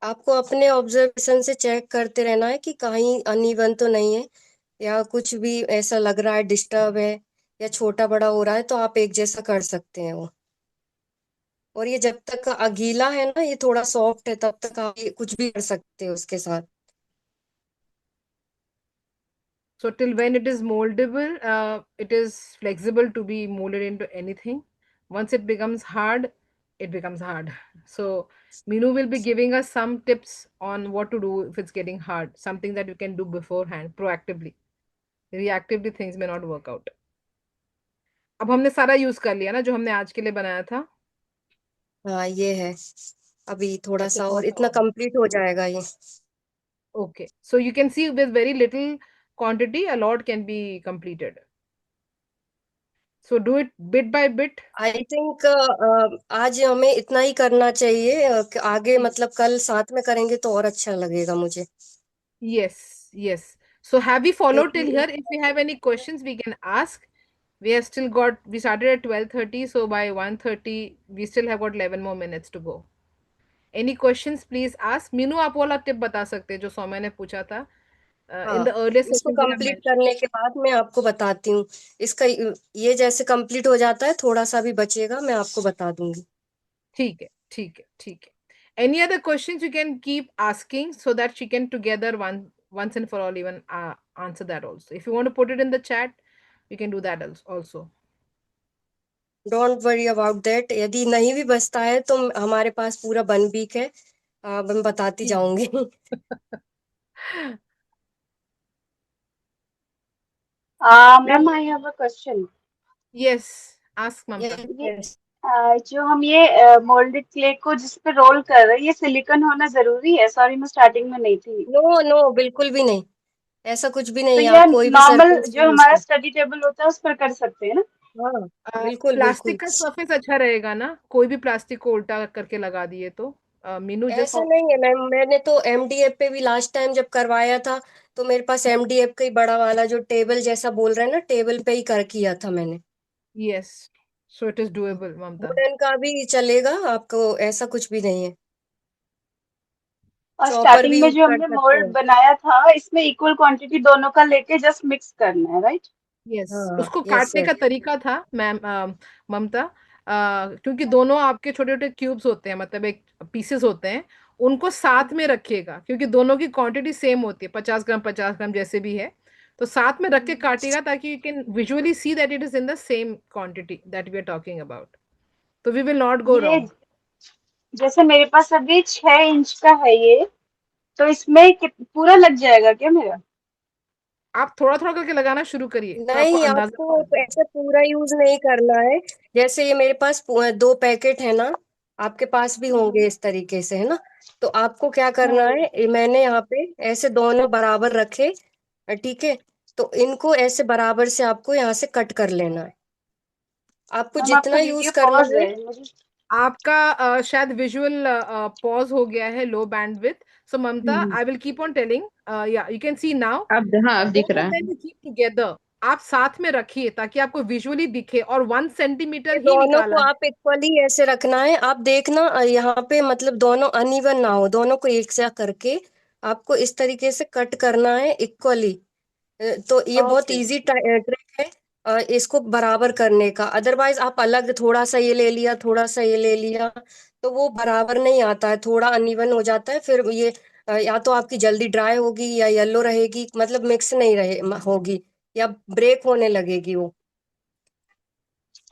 आपको अपने ऑब्जर्वेशन से चेक करते रहना है कि कहीं अनइवन तो नहीं है, या कुछ भी ऐसा लग रहा है डिस्टर्ब है या छोटा बड़ा हो रहा है, तो आप एक जैसा कर सकते हैं वो। और ये जब तक गीला है ना, ये थोड़ा सॉफ्ट है, तब तक आप ये कुछ भी कर सकते हो उसके साथ। So till when it is moldable, it is flexible to be molded into anything. Once it becomes hard, it becomes hard. So Minu will be giving us some tips on what to do if it's getting hard, something that you can do beforehand, proactively. Reactively things may not work out. अब हमने सारा use कर लिया ना जो हमने आज के लिए बनाया था। हाँ ये है, अभी थोड़ा अच्छा सा थोड़ा और सा इतना और। कंप्लीट हो जाएगा ये। Okay, so you can see with very little quantity, a lot can be completed. So do it bit by bit. I think आज हमें इतना ही करना चाहिए, आगे मतलब कल साथ में करेंगे तो और अच्छा लगेगा मुझे, Yes, yes. So have we followed till क्योंकि here? If we have any questions, we can ask. We have still got, we started at 12:30, so by 1:30, we still have got 11 more minutes to go. Any questions, please ask. Meenu आप वाला tip बता सकते हैं जो सौम्या ने पूछा था। In हाँ, the earlier इसको sessions you have complete mentioned. करने के बाद मैं आपको बताती हूँ। इसका ये जैसे कंप्लीट हो जाता है, थोड़ा सा भी बचेगा, मैं आपको बता दूंगी। ठीक है, ठीक है, ठीक है. Any other questions you can keep asking so that she can together one once and for all even answer that also. If you want to put it in the chat, you can do that also. Don't worry about that, यदि नहीं भी बचता है तो हमारे पास पूरा 1 week है, मैं बताती जाऊंगी। Ma'am I have a question. Yes, ask Mamta. ये यस। जो हम ये मोल्डेड क्ले को जिस पे रोल कर रहे हैं, ये सिलिकॉन होना जरूरी है? सॉरी मैं स्टार्टिंग में नहीं थी। नो नो, बिल्कुल भी नहीं, ऐसा कुछ भी तो नहीं है, ये आप कोई भी नॉर्मल सरफेस जो यूज हमारा कर। स्टडी टेबल होता है उस पर कर सकते हैं ना? हाँ बिल्कुल बिल्कुल। प्लास्टिक का सरफेस अच्छा रहेगा ना? कोई भी प्लास्टिक को उल्टा करके लगा दिए तो मीनू ऐसा जस्ट नहीं है मैम, मैंने तो एमडीएफ पे भी लास्ट टाइम जब करवाया था तो मेरे पास एमडीएफ का ही बड़ा वाला जो टेबल जैसा बोल रहे हैं ना, टेबल पे ही कर किया था मैंने। Yes, so it is doable Mamta. Wooden का भी चलेगा आपको, ऐसा कुछ भी नहीं है। और चॉपर स्टार्टिंग भी में यूज जो कर हमने सकते मोल्ड हैं। बनाया था, इसमें इक्वल क्वांटिटी दोनों का लेके जस्ट मिक्स करना है, राइट? यस, हाँ उसको यस काटने यस। का तरीका था मैम, ममता, क्योंकि दोनों आपके छोटे छोटे क्यूब्स होते हैं, मतलब एक पीसेस होते हैं, उनको साथ में रखिएगा क्योंकि दोनों की क्वांटिटी सेम होती है, 50 ग्राम 50 ग्राम जैसे भी है, तो साथ में रख के काटिएगा ताकि you can visually see that it is in the same quantity that we are talking about, तो वी विल नॉट गो ये रॉन्ग। जैसे मेरे पास अभी 6 इंच का है ये, तो इसमें पूरा लग जाएगा क्या मेरा? आप थोड़ा थोड़ा करके लगाना शुरू करिए तो आपको नहीं, अंदाजा आपको होगा। ऐसा पूरा यूज नहीं करना है। जैसे ये मेरे पास 2 पैकेट है ना, आपके पास भी होंगे इस तरीके से, है ना? तो आपको क्या करना हम्म। है, मैंने यहाँ पे ऐसे दोनों बराबर रखे, ठीक है? तो इनको ऐसे बराबर से आपको यहाँ से कट कर लेना है। आपको मैम आपका जितना यूज वीडियो करना पॉज है। है मुझे। आपका शायद विजुअल पॉज हो गया है, low bandwidth, so Mamata hmm, I will keep on telling, yeah you can see now, अब हाँ अब दिख बोथ रहा ऑफ है। देम यू कीप टुगेदर, आप साथ में रखिए ताकि आपको विजुअली दिखे, और 1 सेंटीमीटर ये ही दोनों को निकाला है। आप इक्वली ऐसे रखना है। आप देखना यहाँ पे मतलब दोनों अनइवन ना हो, दोनों को एक सा करके आपको इस तरीके से कट करना है इक्वली। तो ये बहुत ओके। इजी ट्रिक है इसको बराबर करने का। अदरवाइज आप अलग थोड़ा सा ये ले लिया, थोड़ा सा ये ले लिया, तो वो बराबर नहीं आता है, थोड़ा अनइवन हो जाता है। फिर ये या तो आपकी जल्दी ड्राई होगी या येलो रहेगी, मतलब मिक्स नहीं रहे होगी, या ब्रेक होने लगेगी, वो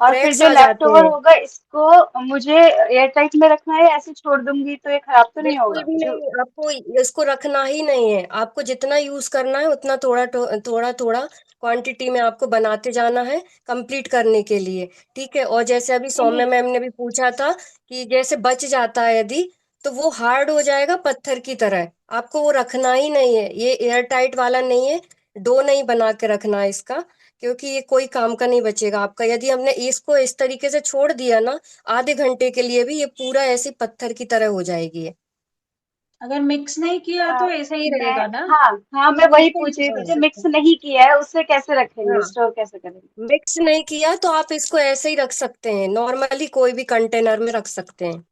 और फिर क्रैक्स जो आ लेफ्ट जाते ओवर हैं। होगा इसको मुझे एयर टाइट में रखना है, ऐसे छोड़ दूंगी तो ये खराब तो नहीं बिल्कुल होगा भी जो? नहीं, आपको इसको रखना ही नहीं है। आपको जितना यूज करना है उतना थोड़ा थोड़ा थोड़ा क्वांटिटी में आपको बनाते जाना है कंप्लीट करने के लिए, ठीक है? और जैसे अभी नहीं नहीं। सौम्या मैम ने भी पूछा था कि जैसे बच जाता है यदि, तो वो हार्ड हो जाएगा पत्थर की तरह, आपको वो रखना ही नहीं है। ये एयर टाइट वाला नहीं है, डो नहीं बना के रखना है इसका, क्योंकि ये कोई काम का नहीं बचेगा आपका। यदि हमने इसको इस तरीके से छोड़ दिया ना आधे घंटे के लिए भी, ये पूरा ऐसे पत्थर की तरह हो जाएगी ये। अगर मिक्स नहीं किया अ, तो ऐसा ही मैं रहेगा ना? हाँ हाँ, मैं मतलब वही बिल्कुल पूछ यूज रही थी, कर जो सकते मिक्स हैं। नहीं किया है उससे कैसे रखेंगे, हाँ, स्टोर कैसे करेंगे? मिक्स नहीं किया तो आप इसको ऐसे ही रख सकते हैं, नॉर्मली कोई भी कंटेनर में रख सकते हैं।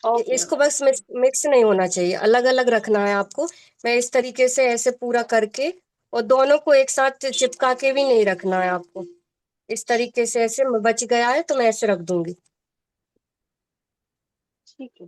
ओके इसको ओके। बस मिक्स नहीं होना चाहिए, अलग अलग रखना है आपको। मैं इस तरीके से ऐसे पूरा करके, और दोनों को एक साथ चिपका के भी नहीं रखना है आपको। इस तरीके से ऐसे बच गया है तो मैं ऐसे रख दूंगी। ठीक है।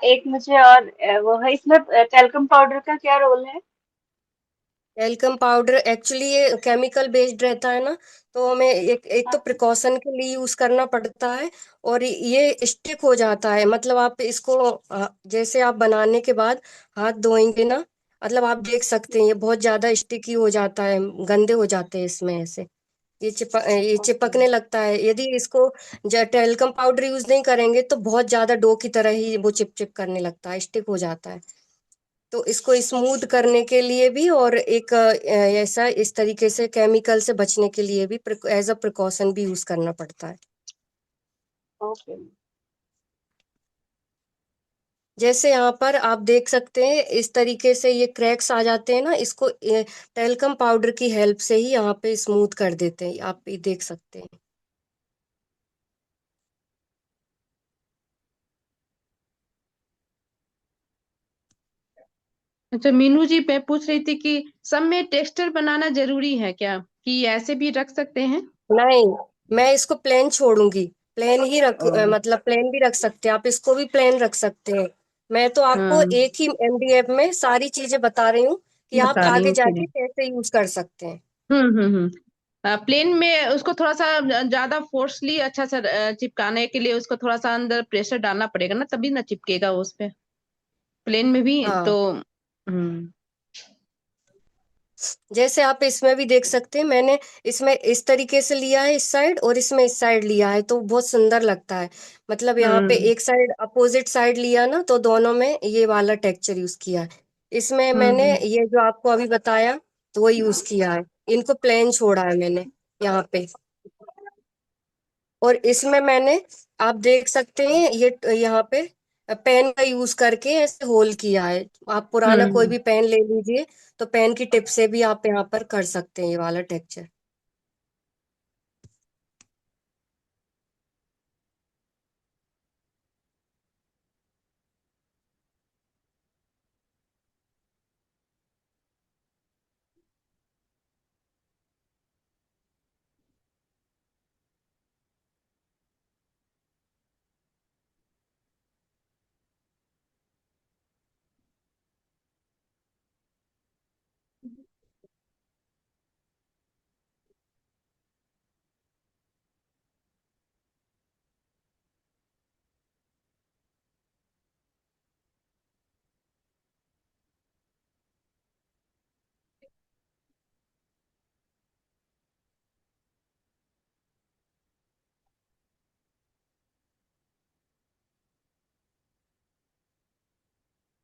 एक मुझे और वो है, इसमें टेल्कम पाउडर का क्या रोल है? टेल्कम पाउडर एक्चुअली ये केमिकल बेस्ड रहता है ना, तो हमें एक एक तो हाँ। प्रिकॉशन के लिए यूज करना पड़ता है। और ये स्टिक हो जाता है, मतलब आप इसको जैसे आप बनाने के बाद हाथ धोएंगे ना, मतलब आप देख सकते हैं ये बहुत ज्यादा स्टिकी हो जाता है, गंदे हो जाते हैं इसमें ऐसे, ये ओके। चिपकने लगता है। यदि इसको टेल्कम पाउडर यूज नहीं करेंगे तो बहुत ज्यादा डो की तरह ही वो चिप चिप करने लगता है, स्टिक हो जाता है। तो इसको स्मूथ करने के लिए भी, और एक ऐसा इस तरीके से केमिकल से बचने के लिए भी एज अ प्रिकॉशन भी यूज करना पड़ता है। ओके। जैसे यहाँ पर आप देख सकते हैं इस तरीके से ये क्रैक्स आ जाते हैं ना, इसको टेल्कम पाउडर की हेल्प से ही यहाँ पे स्मूथ कर देते हैं, आप ये देख सकते हैं। अच्छा मीनू जी, मैं पूछ रही थी कि सब में टेक्सचर बनाना जरूरी है क्या, कि ऐसे भी रख सकते हैं? नहीं, मैं इसको प्लेन छोड़ूंगी। प्लेन ही ओ, मतलब प्लेन भी रख सकते हैं आप, इसको भी प्लेन रख सकते हैं। मैं तो आपको हाँ, एक ही एमडीएफ में सारी चीजें बता रही हूँ कि आप बता रही आगे हूँ जाके फिर। कैसे यूज कर सकते हैं। प्लेन में उसको थोड़ा सा ज्यादा फोर्सली अच्छा सा चिपकाने के लिए उसको थोड़ा सा अंदर प्रेशर डालना पड़ेगा ना, तभी ना चिपकेगा उस पे, प्लेन में भी हाँ, तो। हम्म। जैसे आप इसमें भी देख सकते हैं, मैंने इसमें इस तरीके से लिया है इस साइड, और इसमें इस साइड लिया है, तो बहुत सुंदर लगता है। मतलब यहाँ पे हम्म। एक साइड अपोजिट साइड लिया ना, तो दोनों में ये वाला टेक्सचर यूज किया है। इसमें मैंने हम्म। ये जो आपको अभी बताया, तो वो यूज किया है। इनको प्लेन छोड़ा है मैंने यहाँ पे। और इसमें मैंने, आप देख सकते हैं, ये यहाँ पे पेन का यूज करके ऐसे होल किया है। आप पुराना कोई हम्म। भी पेन ले लीजिए, तो पेन की टिप से भी आप यहाँ पर कर सकते हैं ये वाला टेक्सचर।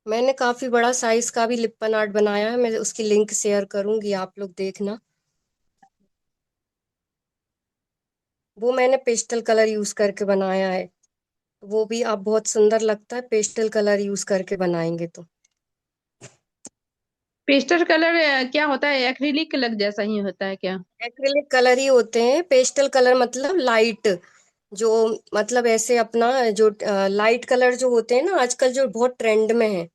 मैंने काफी बड़ा साइज का भी लिप्पन आर्ट बनाया है, मैं उसकी लिंक शेयर करूंगी, आप लोग देखना। वो मैंने पेस्टल कलर यूज करके बनाया है। वो भी आप, बहुत सुंदर लगता है पेस्टल कलर यूज करके बनाएंगे तो। पेस्टल कलर क्या होता है, एक्रिलिक कलर जैसा ही होता है क्या? एक्रिलिक कलर ही होते हैं। पेस्टल कलर मतलब लाइट, जो, मतलब ऐसे अपना, जो लाइट कलर जो होते हैं ना आजकल, जो बहुत ट्रेंड में है,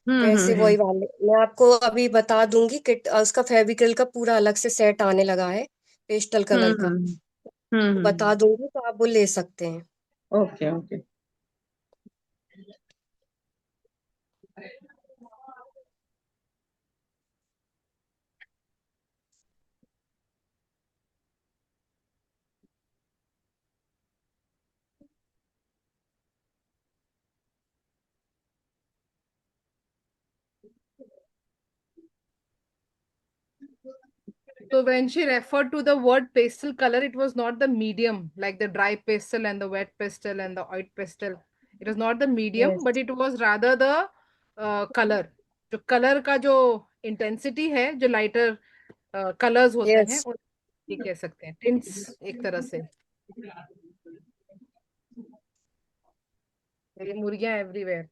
वैसे हम्म। वही वाले मैं आपको अभी बता दूंगी कि उसका फेविकल का पूरा अलग से सेट आने लगा है पेस्टल कलर हम्म। का। हम्म। तो बता दूंगी, तो आप वो ले सकते हैं। Okay okay. So when she referred to the word pastel color, it was not the medium, like the dry pastel and the wet pastel and the oil pastel. It was not the medium, yes, but it was rather the color. जो colour का जो intensity है, जो lighter colours होते हैं, yes. उन ये कह सकते हैं टिंट्स एक तरह से। ये मुर्गियां एवरीवेयर।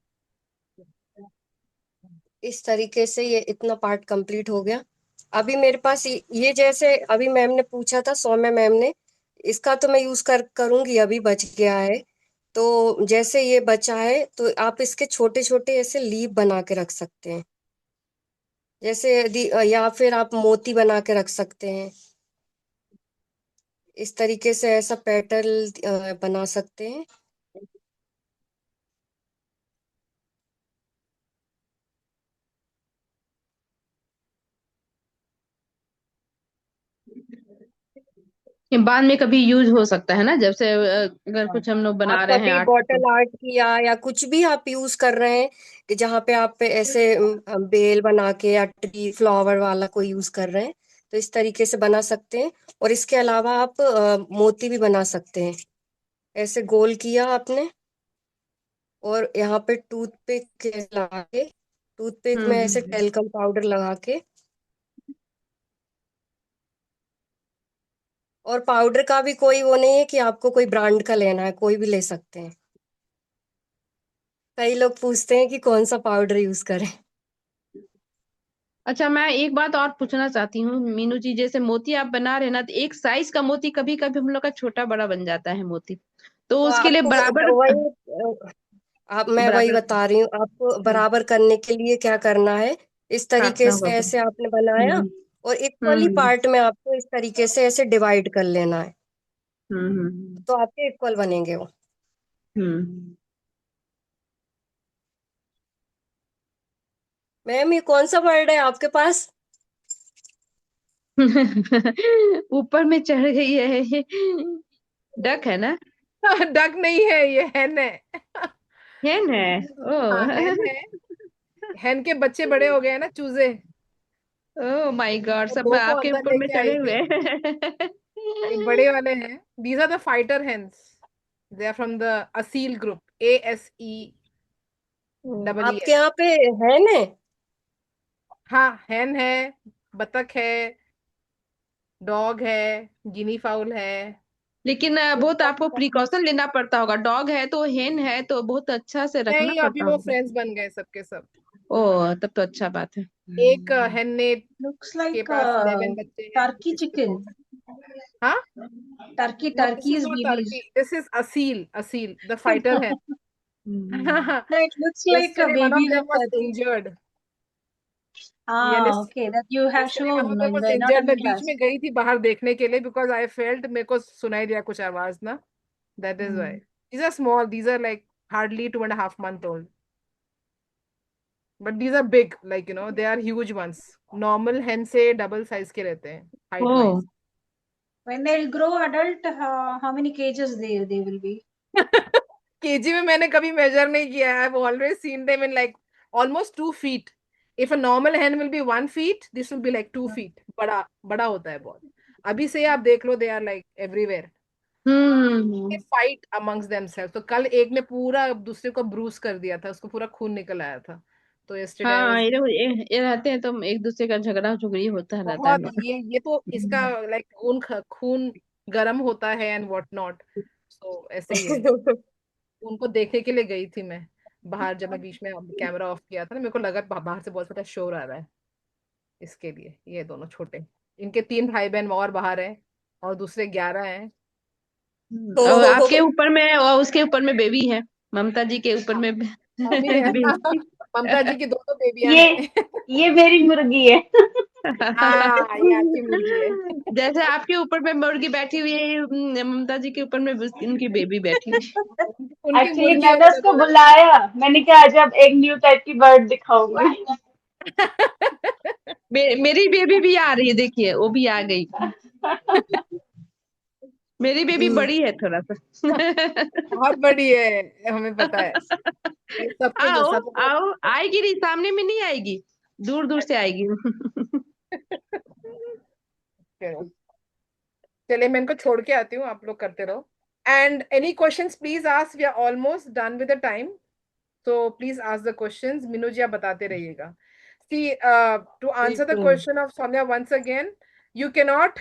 इस तरीके से ये इतना पार्ट कंप्लीट हो गया। अभी मेरे पास ये जैसे अभी मैम ने पूछा था, सौम्या मैम ने, इसका तो मैं यूज करूंगी, अभी बच गया है। तो जैसे ये बचा है, तो आप इसके छोटे छोटे ऐसे लीफ बना के रख सकते हैं। जैसे या फिर आप मोती बना के रख सकते हैं। इस तरीके से ऐसा पैटर्न बना सकते हैं। ये बाद में कभी यूज हो सकता है ना, जब से अगर हाँ। कुछ हम लोग आप बना रहे हैं कभी आर्ट तो। बॉटल आर्ट किया या कुछ भी आप यूज कर रहे हैं, कि जहाँ पे आप ऐसे बेल बना के या ट्री फ्लावर वाला कोई यूज कर रहे हैं, तो इस तरीके से बना सकते हैं। और इसके अलावा आप मोती भी बना सकते हैं। ऐसे गोल किया आपने, और यहाँ पे टूथपिक लगा के, टूथपिक में ऐसे हम्म। टेल्कम पाउडर लगा के, और पाउडर का भी कोई वो नहीं है कि आपको कोई ब्रांड का लेना है, कोई भी ले सकते हैं। कई लोग पूछते हैं कि कौन सा पाउडर यूज करें। अच्छा, मैं एक बात और पूछना चाहती हूँ मीनू जी, जैसे मोती आप बना रहे हैं ना, तो एक साइज का मोती कभी कभी हम लोग का छोटा बड़ा बन जाता है मोती, तो तो उसके लिए आपको बराबर वही, आप, मैं वही बराबर। बता रही हूँ आपको, बराबर करने के लिए क्या करना है। इस तरीके काटना से होगा। ऐसे आपने बनाया, हम्म और इक्वली हम्म पार्ट में आपको इस तरीके से ऐसे डिवाइड कर लेना है, हम्म तो आपके इक्वल बनेंगे वो। हम्म मैम ये कौन सा वर्ड है आपके पास? ऊपर में चढ़ गई है। डक है ना? डक नहीं है, ये हेन है। हेन है। हाँ हेन ओ। है। हेन के बच्चे बड़े हो गए हैं ना, चूजे। ओ माय गॉड, तो सब दो को आपके अंदर ऊपर में लेके आई चढ़े हुए थी। हैं। ये बड़े वाले हैं, these are the fighter hens. They are from the Aseel group, ASEEE। आपके यहाँ पे है ने? हाँ हेन है, बतख है, डॉग है, गिनी फाउल है। लेकिन बहुत आपको प्रिकॉशन लेना पड़ता होगा। डॉग है तो हेन है तो बहुत अच्छा से रखना नहीं, अभी पड़ता वो होगा। फ्रेंड्स बन गए सबके सब। ओ, तब तो अच्छा बात है। एक हेन ने Looks के like पास 11 बच्चे हैं, turkey इसके chicken. 4। हाँ, no, this is Turkey's not babies. turkey, this is asil, the fighter hen. Hmm No, it looks like a Yesterday one of baby them with was a. injured। Okay, that you have yesterday one of shown them in was the injured। anatomy मैं बीच class. में गई थी बाहर देखने के लिए, because I felt मेरे को सुनाई दिया कुछ आवाज ना। That is why। Hmm. These are small, these are like hardly 2.5 month old, but these are big, like they are huge ones। normal hen से double size के रहते हैं ओ, height wise। When they'll grow adult, how many cages they will be? KG में मैंने कभी major नहीं किया है। I've always seen them in like almost 2 feet। If a normal hen will be 1 feet, this will be like 2 feet। बड़ा बड़ा होता है बहुत। अभी से आप देख लो, they are like everywhere। They hmm. fight amongst themselves। तो कल एक ने पूरा दूसरे को ब्रूस कर दिया था, उसको पूरा खून निकल आया था। तो yesterday I हाँ, was। ये रहते हैं तो एक दूसरे का झगड़ा झुगड़ी होता रहता है बहुत, इनका। ये तो इसका लाइक खून गर्म होता है एंड व्हाट नॉट। सो ऐसे ही है। उनको देखने के लिए गई थी मैं बाहर, जब मैं बीच में कैमरा ऑफ किया था ना, मेरे को लगा बाहर से बहुत बड़ा शोर आ रहा है। इसके लिए ये दोनों छोटे, इनके 3 भाई बहन और बाहर हैं, और दूसरे 11 हैं। और आपके ऊपर में और उसके ऊपर में बेबी है। ममता जी के ऊपर हाँ, में हम ही हैं। बेबी। ममता जी की 2 बेबियां ये हैं। ये मेरी मुर्गी है। हाँ, ये आपकी मुर्गी है। जैसे आपके ऊपर में मुर्गी बैठी हुई है, ममता जी के ऊपर में इनकी बेबी बैठी हुई उनकी एक्चुअली मुर्गी है, मैंने उन्होंने उसको बोला। बुलाया, मैंने कहा आज अब एक न्यू टाइप की बर्ड दिखाऊंगी। है। मेरी बेबी भी आ रही है, देखिए वो भी आ गई। मेरी बेबी बड़ी है थोड़ा सा। बहुत बड़ी है, हमें पता है। सबके आओ जैसा तो आओ, आएगी नहीं, सामने में नहीं आएगी, दूर दूर से आएगी। चलो, चलिए मैं इनको छोड़ के आती हूँ, आप लोग करते रहो। And any questions please ask, we are almost done with the time. तो please ask the questions, Minu ji आप बताते रहिएगा। See, to answer the बिल्कुल। question of Sonia once again, you cannot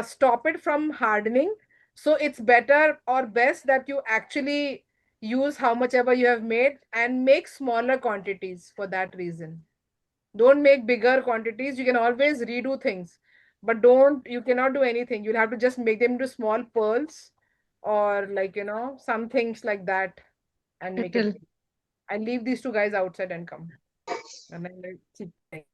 stop it from hardening. So it's better or best that you actually use how much ever you have made and make smaller quantities for that reason. Don't make bigger quantities. You can always redo things, but you cannot do anything. You'll have to just make them into small pearls, or like, some things like that, and make it Tuttle. big. I'll leave these two guys outside and come. And then let's keep playing.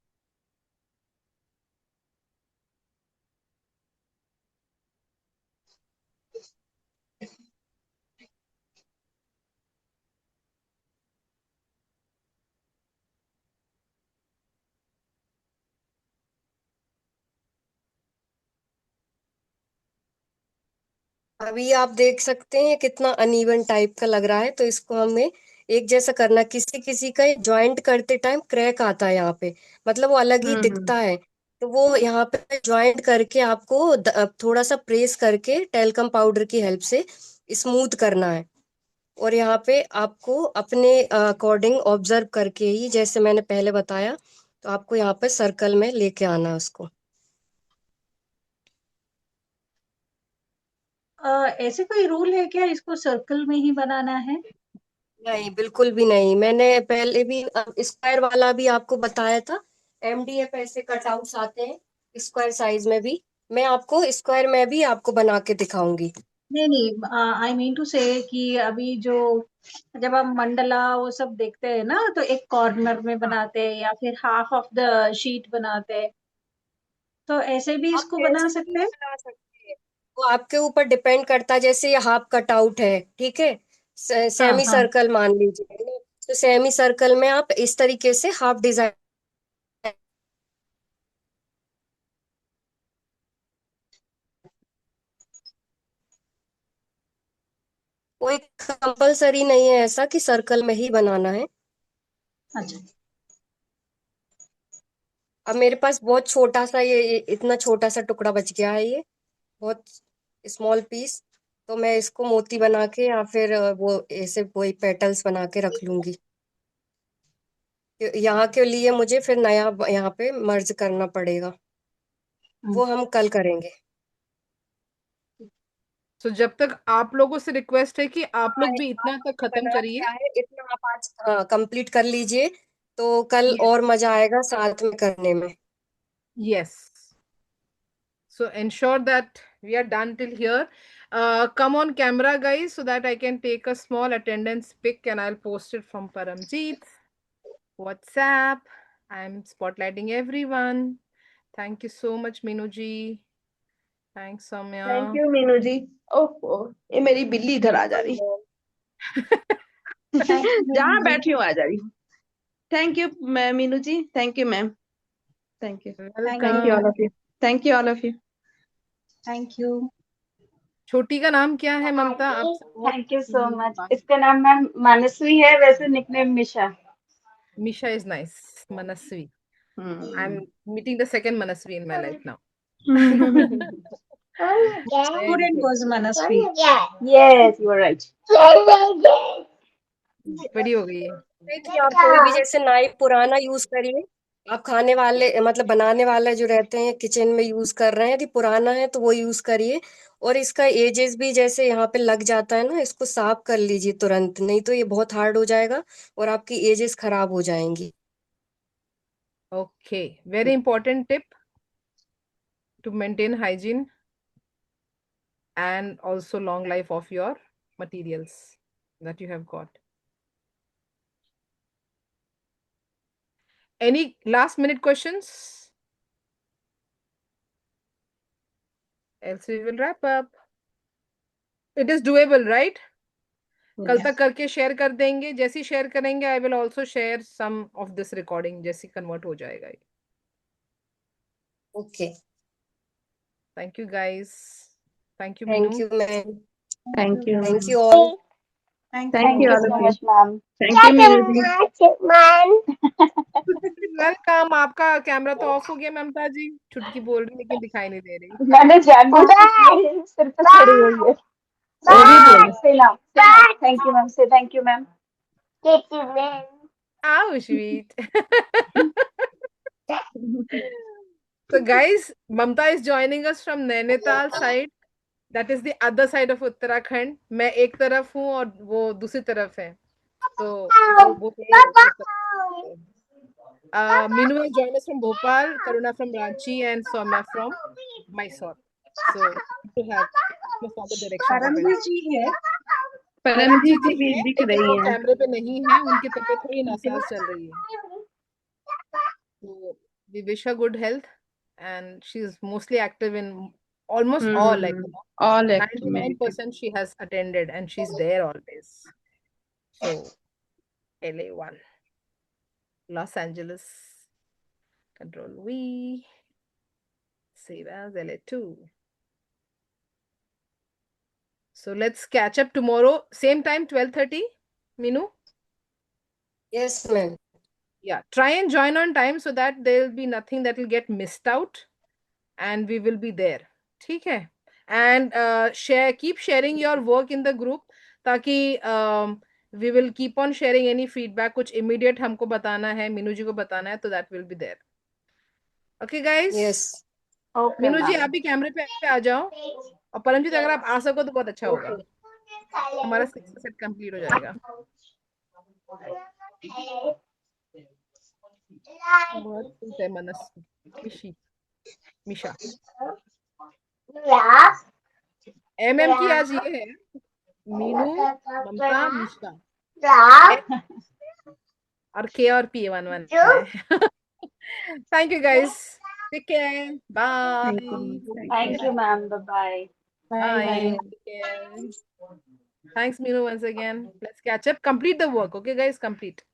अभी आप देख सकते हैं कितना uneven type का लग रहा है, तो इसको हमें एक जैसा करना। किसी किसी का ज्वाइंट करते टाइम क्रैक आता है यहाँ पे, मतलब वो अलग ही हम्म। दिखता है। तो वो यहाँ पे ज्वाइंट करके आपको थोड़ा सा प्रेस करके टेल्कम पाउडर की हेल्प से स्मूथ करना है। और यहाँ पे आपको अपने अकॉर्डिंग ऑब्जर्व करके ही, जैसे मैंने पहले बताया, तो आपको यहाँ पे सर्कल में लेके आना है उसको। ऐसे कोई रूल है क्या, इसको सर्कल में ही बनाना है? नहीं, बिल्कुल भी नहीं। मैंने पहले भी स्क्वायर वाला भी आपको बताया था। एमडीएफ ऐसे कटआउट्स आते हैं स्क्वायर साइज में भी। मैं आपको स्क्वायर में भी आपको बना के दिखाऊंगी। नहीं नहीं, आई मीन टू से कि अभी जो जब हम मंडला वो सब देखते हैं ना, तो एक कॉर्नर में बनाते हैं या फिर हाफ ऑफ द शीट बनाते हैं, तो ऐसे भी आप इसको बना कैसे भी सकते हैं। बना सकते हैं, वो आपके ऊपर डिपेंड करता है। जैसे ये हाफ कट आउट है, ठीक है, हाँ सेमी हाँ। सर्कल मान लीजिए, है ना? तो सेमी सर्कल में आप इस तरीके से हाफ डिजाइन, कोई कंपलसरी नहीं है ऐसा कि सर्कल में ही बनाना है। अच्छा। अब मेरे पास बहुत छोटा सा ये इतना छोटा सा टुकड़ा बच गया है, ये बहुत स्मॉल पीस, तो मैं इसको मोती बना के या फिर वो ऐसे वही पेटल्स बना के रख लूंगी। यहाँ के लिए मुझे फिर नया यहाँ पे मर्ज करना पड़ेगा, वो हम कल करेंगे। तो जब तक आप लोगों से रिक्वेस्ट है कि आप हाँ, लोग भी इतना आज तक हमने खत्म बना करिए। दिया है इतना, आप आज हाँ कंप्लीट कर लीजिए, तो कल Yes. और मजा आएगा साथ में करने में। Yes. So ensure that we are done till here. Come on camera, guys, so that I can take a small attendance pic and I'll post it from Paramjeet's WhatsApp. I'm spotlighting everyone. Thank you so much, Minuji. Thanks, thank Soumya. You Minu ji. Oh ये मेरी बिल्ली इधर आ जा रही thank you जहाँ जी। बैठी हूँ आ जा रही। Thank you Minu ji, thank you ma'am, thank you, thank you all Welcome. Of you, thank you all of you. Thank you. छोटी का नाम क्या है ममता? आपसे बहुत थैंक यू सो मच। बात- इसका नाम मैम मानसवी है, वैसे nickname Misha. Misha is nice. Manasvi. Hmm. I'm meeting the second Manasvi in my life now. Very student good. Was Manasvi. Yes you are right. बड़ी हो गई है। कि आप कोई भी जैसे नाइफ पुराना यूज करिए, आप खाने वाले मतलब बनाने वाले जो रहते हैं किचन में यूज कर रहे हैं, यदि पुराना है तो वो यूज करिए। और इसका एजेस भी जैसे यहाँ पे लग जाता है ना, इसको साफ कर लीजिए तुरंत, नहीं तो ये बहुत हार्ड हो जाएगा और आपकी एजेस खराब हो जाएंगी। Okay. Very important tip to maintain hygiene and also long life of your materials that you have got. Any last minute questions? Else we will wrap up. It is doable, right? कल तक करके share कर देंगे। जैसी share करेंगे I will also share some of this recording, जैसी convert हो जाएगा ये। Okay, thank you guys. Thank you thank Minu. You ma'am, thank you, thank you all. Thank thank thank you you all so of you, much ma'am. Thank you Minu ji. Welcome. आपका camera तो off हो गया ममता जी। छुटकी बोल रही लेकिन दिखाई नहीं दे रही। मैंने जानबूझ के सिर पे चढ़ी हुई है। वो भी बोलो। से नाउ थैंक यू मैम, से thank you ma'am. How sweet. So guys, Mamta is joining us from Nainital side. That is the other side of Uttarakhand. मैं एक तरफ हूँ और वो दूसरी तरफ है। तो वो Minu has joined us from Bhopal, Karuna from Ranchi, and Soumya from Mysore. So to have from the directions of India. Paramjit जी है। परमजीत परमजीत जी जी भी हैं दिख लेकिन रही वो हैं। कैमरे पे नहीं है। उनकी तबीयत थोड़ी नासाज चल रही है। So we wish her good health, and she's mostly active in almost all, like all act में active. 99% she has attended and she's there always. So LA1, Los Angeles, Control V, save as LA2. So let's catch up tomorrow, same time, 12:30. Minu? Yes ma'am. Yeah, try and join on time so that there will be nothing that will get missed out and we will be there. ठीक है? And keep sharing your work in the group ताकि we will keep on sharing any feedback. कुछ immediate हमको बताना है, मीनू जी को बताना है, तो that will be there. Okay guys? Yes, okay Minu ji ma'am. आप भी कैमरे पे आ जाओ, और परमजीत अगर आप आ सको तो बहुत अच्छा होगा। हमारा 6 सेट कंप्लीट हो जाएगा। बहुत खुश है मनस मिशा। MM की आज ये है, मीनू, ममता, मिशा। और K और P 1 है. Thank you guys. Take care. Bye. Thank you. Thank you, ma'am. Bye-bye. Bye. Bye. Bye. Take care. Thanks, Meenu, once again. Let's catch up. Complete the work. Okay, guys? Complete.